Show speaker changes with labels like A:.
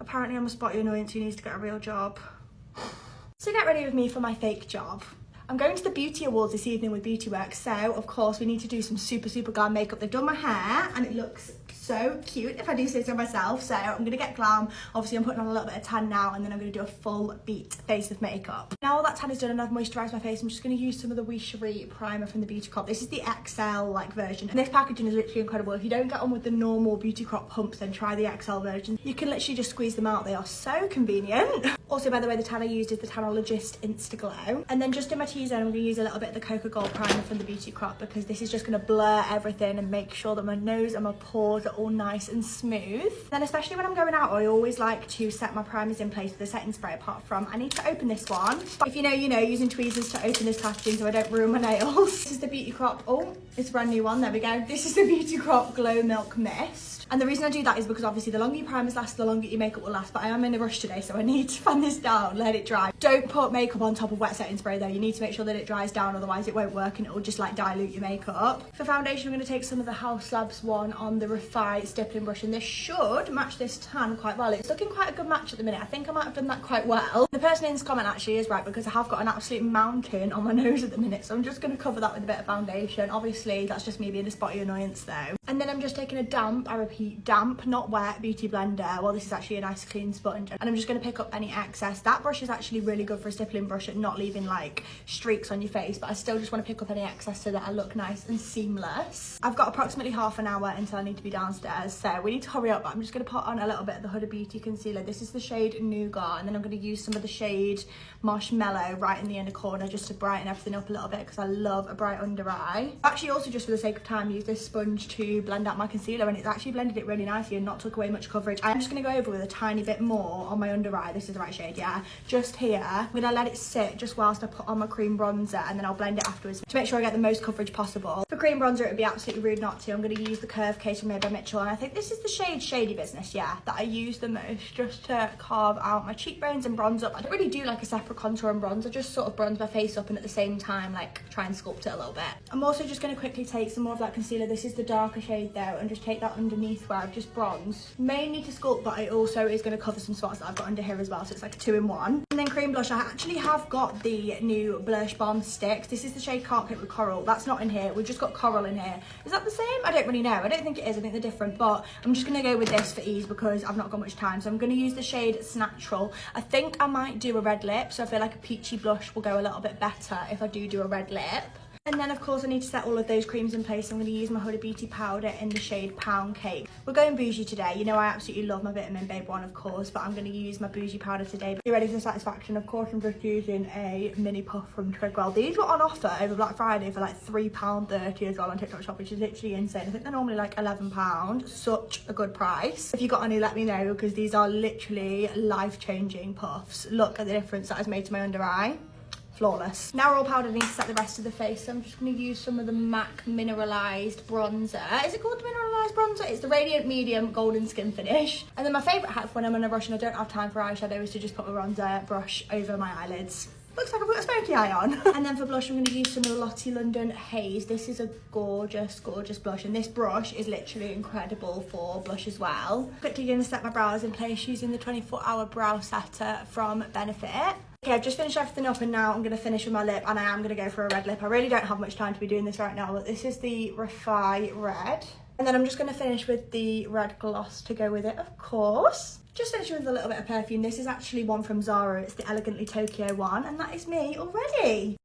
A: Apparently I'm a spotty annoyance who needs to get a real job. So get ready with me for my fake job. I'm going to the beauty awards this evening with Beauty Work, so of course we need to do some super glam makeup. They've done my hair and it looks so cute if I do say so myself, so I'm gonna get glam. Obviously I'm putting on a little bit of tan now, and then I'm gonna do a full beat face of makeup. Now all that tan is done and I've moisturised my face, I'm just gonna use some of the Wishery primer from the Beauty Crop. This is the XL like version, and this packaging is literally incredible. If you don't get on with the normal Beauty Crop pumps, then try the XL version. You can literally just squeeze them out, they are so convenient. Also, by the way, the tan I used is the Tanologist Instaglow. And then just in my T-zone, I'm gonna use a little bit of the Cocoa Gold primer from the Beauty Crop, because this is just gonna blur everything and make sure that my nose and my pores are all nice and smooth. Then especially when I'm going out, I always like to set my primers in place with a setting spray, apart from I need to open this one. If you know, you know, using tweezers to open this packaging so I don't ruin my nails. This is the Beauty Crop, oh, it's a brand new one, there we go. This is the Beauty Crop Glow Milk Mist. And the reason I do that is because obviously the longer your primers last, the longer your makeup will last. But I am in a rush today, so I need to fan this down, let it dry. Don't put makeup on top of wet setting spray though. You need to make sure that it dries down, otherwise it won't work and it will just like dilute your makeup. For foundation, I'm going to take some of the House Labs one on the Refi stippling brush, and this should match this tan quite well. It's looking quite a good match at the minute. I think I might have done that quite well. The person in this comment actually is right, because I have got an absolute mountain on my nose at the minute, so I'm just going to cover that with a bit of foundation. Obviously that's just me being a spotty annoyance though. And then I'm just taking a damp, I repeat damp, not wet, beauty blender. Well, this is actually a nice clean sponge, and I'm just going to pick up any excess. That brush is actually really good for a stippling brush at not leaving like streaks on your face, but I still just want to pick up any excess so that I look nice and seamless. I've got approximately half an hour until I need to be downstairs, so we need to hurry up. But I'm just going to put on a little bit of the Huda Beauty concealer. This is the shade Nougat, and then I'm going to use some of the shade Marshmallow right in the inner corner just to brighten everything up a little bit, because I love a bright under eye. Actually, also just for the sake of time, use this sponge to blend out my concealer, and it's actually blended it really nicely and not took away much coverage. I'm just going to go over with a tiny bit more on my under eye. This is the right shade, yeah, just here. I'm going to let it sit just whilst I put on my cream bronzer, and then I'll blend it afterwards to make sure I get the most coverage possible. For cream bronzer, it would be absolutely rude not to. I'm going to use the Curve Case from Made by Mitchell, and I think this is the shade Shady Business, yeah, that I use the most, just to carve out my cheekbones and bronze up. I don't really do like a separate contour and bronze. I just sort of bronze my face up and at the same time like try and sculpt it a little bit. I'm also just going to quickly take some more of that concealer. This is the darker shade though, and just take that underneath where I've just bronzed, mainly to sculpt, but it also is going to cover some spots that I've got under here as well, so it's like a 2-in-1. And then cream blush, I actually have got the new Blush Bomb sticks. This is the shade Can't Cope with Coral. That's not in here, we've just got Coral in here. Is that the same? I don't really know. I don't think it is, I think they're different, but I'm just going to go with this for ease because I've not got much time. So I'm going to use the shade Snatchful. I think I might do a red lip, so I feel like a peachy blush will go a little bit better if I do a red lip. And then of course I need to set all of those creams in place. I'm going to use my Huda Beauty powder in the shade Pound Cake. We're going bougie today. You know I absolutely love my Vitamin Babe one, of course, but I'm going to use my bougie powder today. Be ready for satisfaction. Of course I'm just using a mini puff from Trigwell. These were on offer over Black Friday for like £3.30 as well on TikTok Shop, which is literally insane. I think they're normally like £11. Such a good price. If you got any, let me know, because these are literally life-changing puffs. Look at the difference that has made to my under eye. Flawless. Now we're all powdered, I need to set the rest of the face, so I'm just going to use some of the MAC Mineralized Bronzer. Is it called the Mineralized Bronzer? It's the Radiant Medium Golden Skin Finish. And then my favourite hack when I'm in a rush and I don't have time for eyeshadow is to just put a bronzer brush over my eyelids. Looks like I've got a smoky eye on. And then for blush, I'm going to use some of the Lottie London Haze. This is a gorgeous, gorgeous blush, and this brush is literally incredible for blush as well. Quickly going to set my brows in place using the 24-hour brow setter from Benefit. Okay, I've just finished everything up, and now I'm going to finish with my lip, and I am going to go for a red lip. I really don't have much time to be doing this right now, but this is the Refi Red. And then I'm just going to finish with the red gloss to go with it, of course. Just finishing with a little bit of perfume. This is actually one from Zara. It's the Elegantly Tokyo one, and that is me already.